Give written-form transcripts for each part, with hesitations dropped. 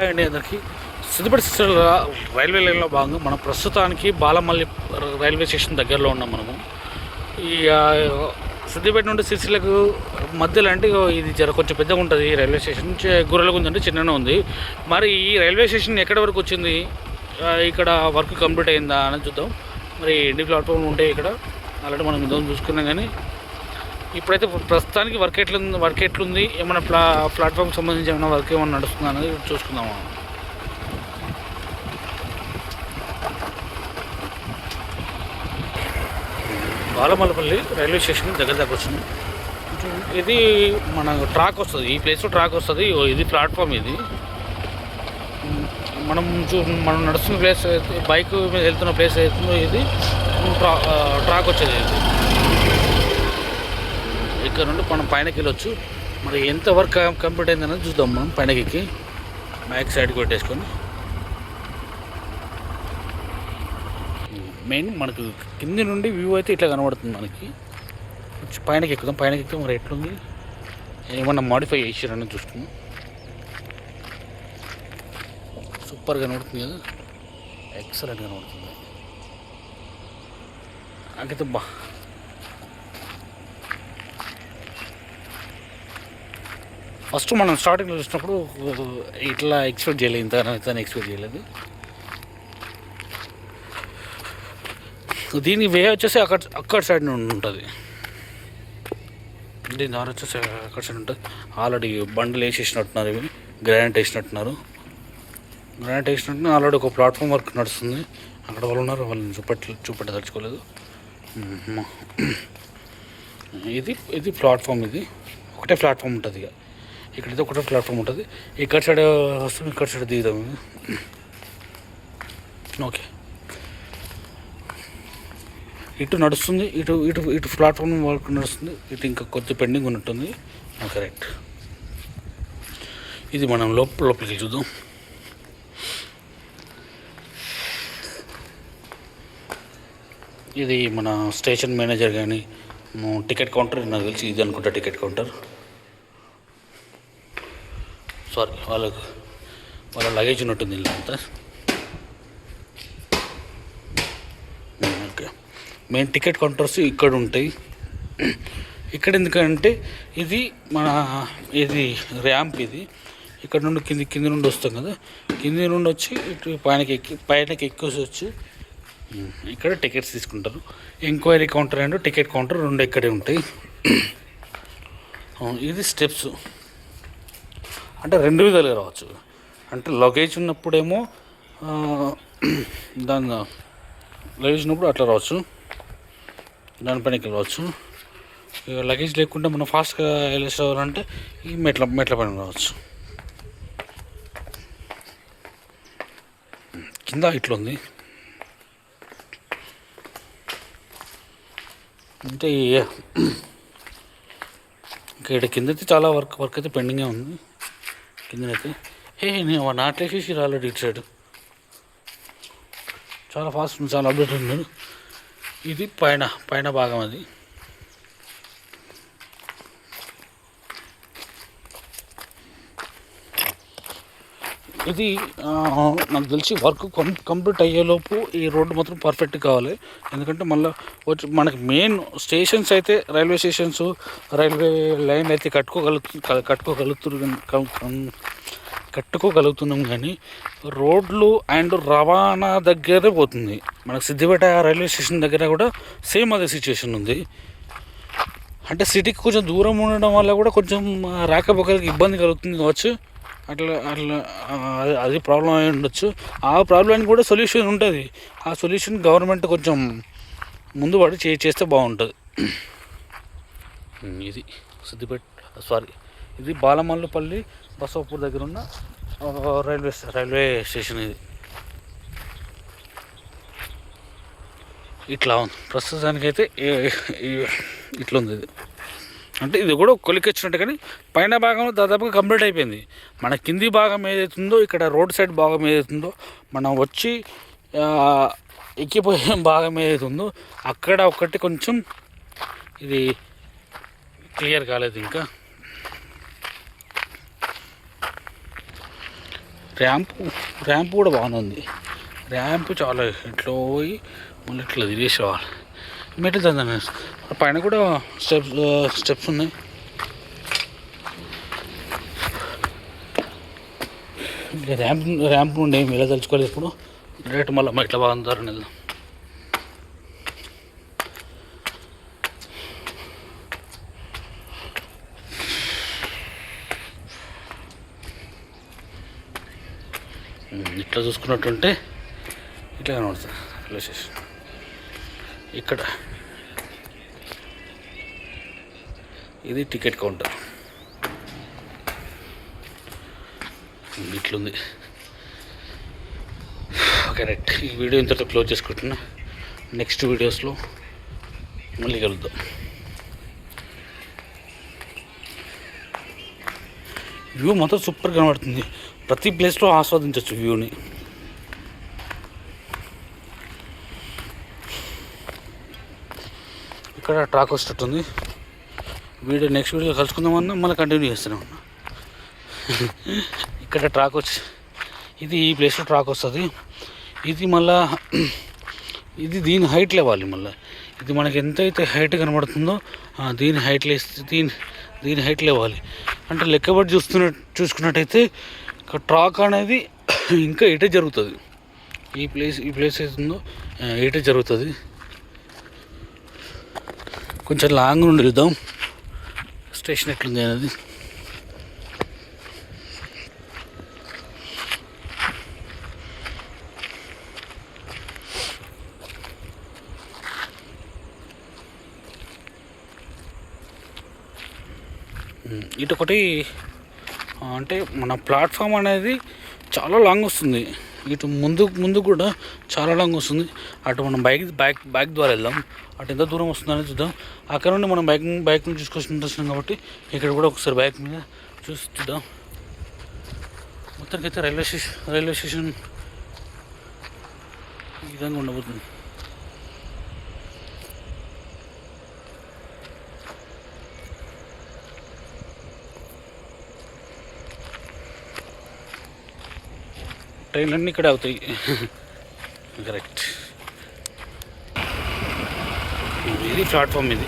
అండి అందరికీ సిద్దిపేట రైల్వే లైన్లో భాగంగా మనం ప్రస్తుతానికి బాలమల్లి రైల్వే స్టేషన్ దగ్గరలో ఉన్నాం. మనము ఈ సిద్దిపేట నుండి సిరిసిల్లకు మధ్యలో అంటే ఇది కొంచెం పెద్దగా ఉంటుంది. రైల్వే స్టేషన్ గుర్రెలగుంది అంటే చిన్ననే ఉంది. మరి ఈ రైల్వే స్టేషన్ ఎక్కడి వరకు వచ్చింది, ఇక్కడ వర్క్ కంప్లీట్ అయిందా అని చూద్దాం. మరి ఎన్ని ప్లాట్ఫామ్లు ఉంటాయి ఇక్కడ ఆల్రెడీ మనం ఇంతకు చూసుకున్నాం. కానీ ఇప్పుడైతే ప్రస్తుతానికి వర్క్ ఎట్లుంది, ఏమైనా ప్లాట్ఫామ్కి సంబంధించి ఏమైనా వర్క్ ఏమైనా నడుస్తుందా అనేది చూసుకుందాము. బాలమల్లపల్లి రైల్వే స్టేషన్ దగ్గర వచ్చింది. ఇది మన ట్రాక్ వస్తుంది, ఈ ప్లేస్లో ట్రాక్ వస్తుంది. ఇది ప్లాట్ఫామ్. ఇది మనం నడుస్తున్న ప్లేస్ అయితే, బైక్ మీద వెళ్తున్న ప్లేస్ అవుతుందో ఇది ట్రాక్ వచ్చేది. ఇది ఇక్కడ నుండి మనం పైనకి వెళ్ళొచ్చు. మరి ఎంత వర్క్ కంప్లీట్ అయిందనేది చూద్దాం. మనం పైనకి బ్యాక్ సైడ్కి పెట్టేసుకొని మెయిన్ మనకు కింది నుండి వ్యూ అయితే ఇట్లా కనబడుతుంది. మనకి పైనకి ఎక్కుదాం. పైనకి ఎక్కితే మరి ఎట్లుంది, ఏమన్నా మాడిఫై చేసారని చూసుకుందాం. సూపర్గా కనబడుతుంది కదా, ఎక్సలెంట్ కనబడుతుంది. నాకైతే ఫస్ట్ మనం స్టార్టింగ్లో చూసినప్పుడు ఇట్లా ఎక్స్పెక్ట్ చేయలేదు, ఇంత ఎక్స్పెక్ట్ చేయలేదు. దీని వే వచ్చేసి అక్కడ సైడ్ నుండి ఉంటుంది. దీని దారి వచ్చేసి అక్కడ సైడ్ ఉంటుంది. ఆల్రెడీ బండ్లు వేసేసినట్టున్నారు, ఇవి గ్రానైట్ వేసినట్టున్నారు. ఆల్రెడీ ఒక ప్లాట్ఫామ్ వర్క్ నడుస్తుంది. అక్కడ వాళ్ళు ఉన్నారు, వాళ్ళని చూపెట్టదలుచుకోలేదు. ఇది ప్లాట్ఫామ్. ఇది ఒకటే ప్లాట్ఫామ్ ఉంటుంది. ఇక్కడైతే ఒకటే ప్లాట్ఫామ్ ఉంటుంది. ఇక్కడ సైడ్ వస్తుంది, ఇక్కడ సైడ్ దిగుదాం. ఓకే, ఇటు నడుస్తుంది, ఇటు ప్లాట్ఫామ్ వర్క్ నడుస్తుంది. ఇటు ఇంకా కొద్ది పెండింగ్ ఉన్నట్టుంది. కరెక్ట్. ఇది మనం లోపలికి చూద్దాం. ఇది మన స్టేషన్ మేనేజర్ కానీ టికెట్ కౌంటర్, నాకు తెలిసి ఇది అనుకుంటా టికెట్ కౌంటర్. సారీ, వాళ్ళ లగేజ్ ఉన్నట్టుంది ఇలా అంతా. ఓకే, మెయిన్ టికెట్ కౌంటర్స్ ఇక్కడ ఉంటాయి. ఇక్కడ ఎందుకంటే ఇది ఇది ర్యాంప్. ఇది ఇక్కడ నుండి కింది నుండి వస్తాం కదా, కింది నుండి వచ్చి ఇటు పైనకి ఎక్కేసి వచ్చి ఇక్కడ టికెట్స్ తీసుకుంటారు. Enquiry counter and ticket counter రెండు ఇక్కడే ఉంటాయి. ఇది స్టెప్స్, అంటే రెండు విధాలుగా రావచ్చు. అంటే లగేజ్ ఉన్నప్పుడేమో లగేజ్ ఉన్నప్పుడు అట్లా రావచ్చు, దానిపైనకి రావచ్చు. లగేజ్ లేకుండా మనం ఫాస్ట్గా వెళ్ళేసేవాలంటే ఈ మెట్ల పైన రావచ్చు. కింద ఇట్లా ఉంది. అంటే ఇక్కడ కిందైతే చాలా వర్క్ అయితే పెండింగే ఉంది. కిందనైతే నేను నాట్లేసేసి రాలేదు. ఇటు సైడ్ చాలా ఫాస్ట్ ఉంది, చాలా అప్డేట్ ఉంది. ఇది పైన భాగం. అది ఇది నాకు తెలిసి వర్క్ కంప్లీట్ అయ్యేలోపు ఈ రోడ్డు మాత్రం పర్ఫెక్ట్ కావాలి. ఎందుకంటే మళ్ళీ మనకి మెయిన్ స్టేషన్స్ అయితే రైల్వే స్టేషన్స్, రైల్వే లైన్ అయితే కట్టుకోగలుగుతున్నాం. కానీ రోడ్లు అండ్ రవాణా దగ్గరే పోతుంది. మనకు సిద్దిపేట రైల్వే స్టేషన్ దగ్గర కూడా సేమ్ అదే సిచ్యువేషన్ ఉంది. అంటే సిటీకి కొంచెం దూరం ఉండడం వల్ల కూడా కొంచెం రాకపోకలకి ఇబ్బంది కలుగుతుంది కావచ్చు. అట్లా అది ప్రాబ్లం అయి ఉండొచ్చు. ఆ ప్రాబ్లానికి కూడా సొల్యూషన్ ఉంటుంది. ఆ సొల్యూషన్ గవర్నమెంట్ కొంచెం ముందు పడి చేస్తే బాగుంటుంది. ఇది ఇది బాలమల్లపల్లి బసవపూర్ దగ్గర ఉన్న రైల్వే స్టేషన్. ఇది ఇట్లా ఉంది ప్రస్తుతానికైతే. ఇట్లా ఉంది ఇది. అంటే ఇది కూడా కొలికొచ్చినట్టు, కానీ పైన భాగం దాదాపుగా కంప్లీట్ అయిపోయింది. మన కింది భాగం ఏదైతుందో, ఇక్కడ రోడ్ సైడ్ భాగం ఏదైతుందో, మనం వచ్చి ఎక్కిపోయే భాగం ఏదైతుందో అక్కడ ఒకటి కొంచెం ఇది క్లియర్ కాలేదు ఇంకా. ర్యాంప్ కూడా బాగానే ఉంది. ర్యాంప్ చాలా ఇట్లా పోయి మళ్ళీ ఇట్లా తిరిగేసి రావాలి. మెట్లు తందని పైన కూడా స్టెప్స్ ఉన్నాయి. ర్యాంప్ నుండి ఏమి ఎలా తలుచుకోలేదు. ఇప్పుడు డైరెక్ట్ మళ్ళీ మెట్ల బాగా వెళ్దాం. ఇట్లా చూసుకున్నట్టుంటే ఇట్లా కనబడుతుంది రైల్వే స్టేషన్. ఇక్కడ ఇది టికెట్ కౌంటర్ ఇట్లుంది. ఓకే రైట్, ఈ వీడియో ఇంతతో క్లోజ్ చేసుకుంటున్నా. నెక్స్ట్ వీడియోస్లో మళ్ళీ కలుద్దాం. వ్యూ మాత్రం సూపర్ కనబడుతుంది. ప్రతి ప్లేస్లో ఆస్వాదించవచ్చు వ్యూని. ఇక్కడ ట్రాక్ వచ్చేటట్టుంది. నెక్స్ట్ వీడియో కలుసుకుందామన్నా మళ్ళీ కంటిన్యూ చేస్తూనే ఉన్నా. ఇక్కడ ట్రాక్ వచ్చి ఇది ఈ ప్లేస్లో ట్రాక్ వస్తుంది. ఇది మళ్ళా ఇది దీని హైట్ లేవాలి. మళ్ళీ ఇది మనకి ఎంతైతే హైట్ కనబడుతుందో దీని హైట్ దీని హైట్ లేవాలి. అంటే లెక్కబడి చూసుకున్నట్టయితే ట్రాక్ అనేది ఇంకా ఇటే జరుగుతుంది. ఈ ప్లేస్ ఏతుందో ఇటే జరుగుతుంది. కొంచెం లాంగ్ నుండి చూద్దాం స్టేషన్ ఎట్లుంది అనేది. ఇటు ఒకటి అంటే మన ప్లాట్ఫామ్ అనేది చాలా లాంగ్ వస్తుంది. ఇటు ముందు కూడా చాలా లాంగ్ వస్తుంది. అటు మనం బైక్ ద్వారా వెళ్దాం. అటు ఎంత దూరం వస్తుందని చూద్దాం. అక్కడ నుండి మనం బైక్ నుంచి చూసుకొచ్చిన కాబట్టి ఇక్కడ కూడా ఒకసారి బైక్ మీద చూసి చూద్దాం. మొత్తానికైతే రైల్వే స్టేషన్ ఈ విధంగా ఉండబోతుంది. ట్రైన్లన్నీ ఇక్కడే అవుతాయి. కరెక్ట్, ఇది ప్లాట్ఫామ్. ఇది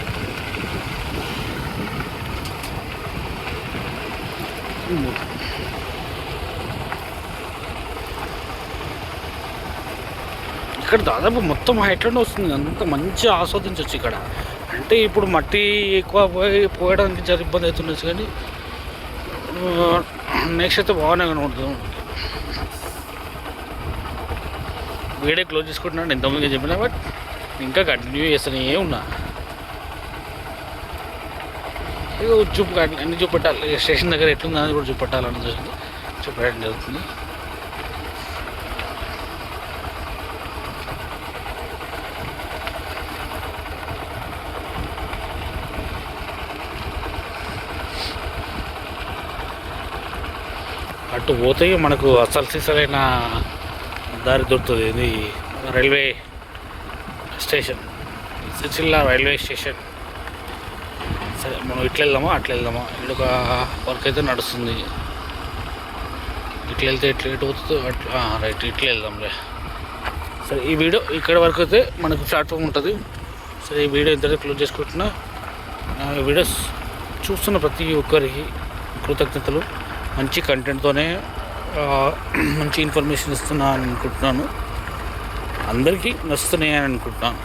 ఇక్కడ దాదాపు మొత్తం హైట్లోనే వస్తుంది. అంత మంచిగా ఆస్వాదించవచ్చు ఇక్కడ. అంటే ఇప్పుడు మట్టి ఎక్కువ పోయడానికి చాలా ఇబ్బంది అవుతుండొచ్చు, కానీ నెక్స్ట్ అయితే బాగానే కనబడుతుంది. వీడియో క్లోజ్ చేసుకుంటున్నాను. ఎంతమందిగా చెప్పినా బట్ ఇంకా కంటిన్యూ చేస్తూనే ఉన్నా. అన్ని చూపెట్టాలి. స్టేషన్ దగ్గర ఎట్లుంది అనేది కూడా చూపెట్టాలని చూపెట్టడం జరుగుతుంది. అటు పోతే మనకు అసలు సిసలైన దారి దొరుకుతుంది. ఇది railway station, Sircilla railway station. సరే, మనం ఇట్లా వెళ్దామా అట్లా వెళ్దామా? ఇక్కడ ఒక వర్క్ అయితే నడుస్తుంది. ఇట్లా వెళ్తే ఎటు పోతుందో అట్లా రైట్ ఇట్లా వెళ్దాంలే. సరే, ఈ వీడియో ఇక్కడ వరకు అయితే మనకు ప్లాట్ఫామ్ ఉంటుంది. సరే, ఈ వీడియో ఇంతలో క్లోజ్ చేసుకుంటున్నా. వీడియోస్ చూస్తున్న ప్రతి ఒక్కరికి కృతజ్ఞతలు. మంచి కంటెంట్తోనే మంచి ఇన్ఫర్మేషన్ ఇస్తున్నాను అనుకుంటున్నాను. అందరికీ నచ్చుతున్నాయని అనుకుంటున్నాను.